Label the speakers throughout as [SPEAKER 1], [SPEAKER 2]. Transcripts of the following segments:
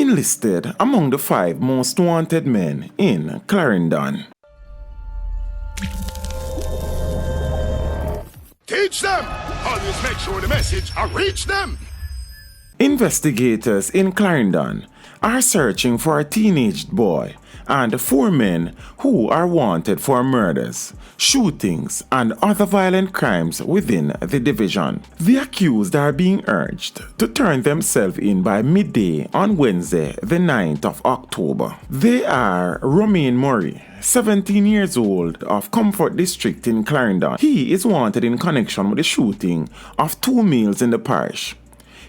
[SPEAKER 1] enlisted among the 5 most wanted men in Clarendon.
[SPEAKER 2] Teach them! Always make sure the message will reach them!
[SPEAKER 1] Investigators in Clarendon are searching for a teenage boy and 4 men who are wanted for murders, shootings, and other violent crimes within the division. The accused are being urged to turn themselves in by midday on Wednesday, the 9th of October. They are Romain Murray, 17 years old, of Comfort District in Clarendon. He is wanted in connection with the shooting of 2 males in the parish.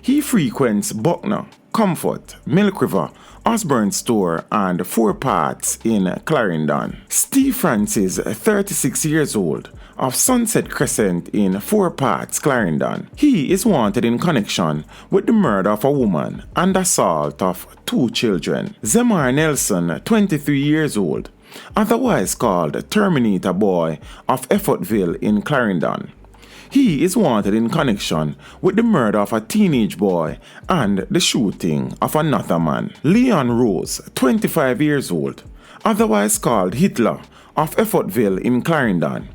[SPEAKER 1] He frequents Buckner, Comfort, Milk River, Osborne Store, and 4 Parts in Clarendon. Steve Francis, 36 years old, of Sunset Crescent in 4 Parts, Clarendon. He is wanted in connection with the murder of a woman and assault of 2 children. Zemar Nelson, 23 years old, otherwise called Terminator Boy, of Effortville in Clarendon. He is wanted in connection with the murder of a teenage boy and the shooting of another man. Leon Rose, 25 years old, otherwise called Hitler, of Effortville in Clarendon.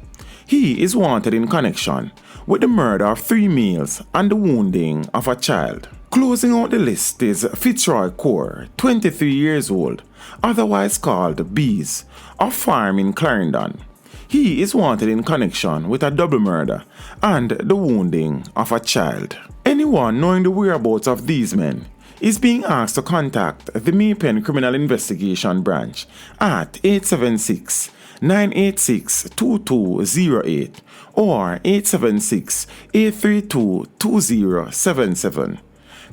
[SPEAKER 1] He is wanted in connection with the murder of 3 males and the wounding of a child. Closing out the list is Fitzroy Core, 23 years old, otherwise called Bees, of Farm in Clarendon. He is wanted in connection with a double murder and the wounding of a child. Anyone knowing the whereabouts of these men is being asked to contact the Maypen Criminal Investigation Branch at 876-986-2208 or 876-832-2077.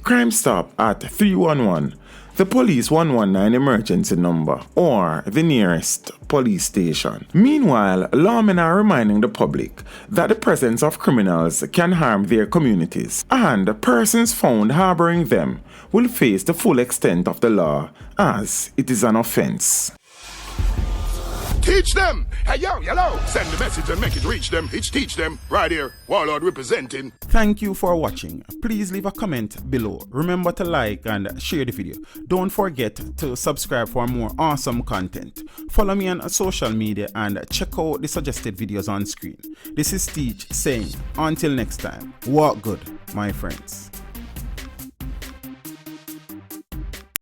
[SPEAKER 1] Crime Stop at 311, the Police 119 emergency number, or the nearest police station. Meanwhile, lawmen are reminding the public that the presence of criminals can harm their communities, and persons found harboring them will face the full extent of the law, as it is an offense.
[SPEAKER 2] Teach them! Hey, yo, hello! Send the message and make it reach them. It's teach them. Right here, Warlord representing.
[SPEAKER 1] Thank you for watching. Please leave a comment below. Remember to like and share the video. Don't forget to subscribe for more awesome content. Follow me on social media and check out the suggested videos on screen. This is Teach saying, until next time, walk good, my friends.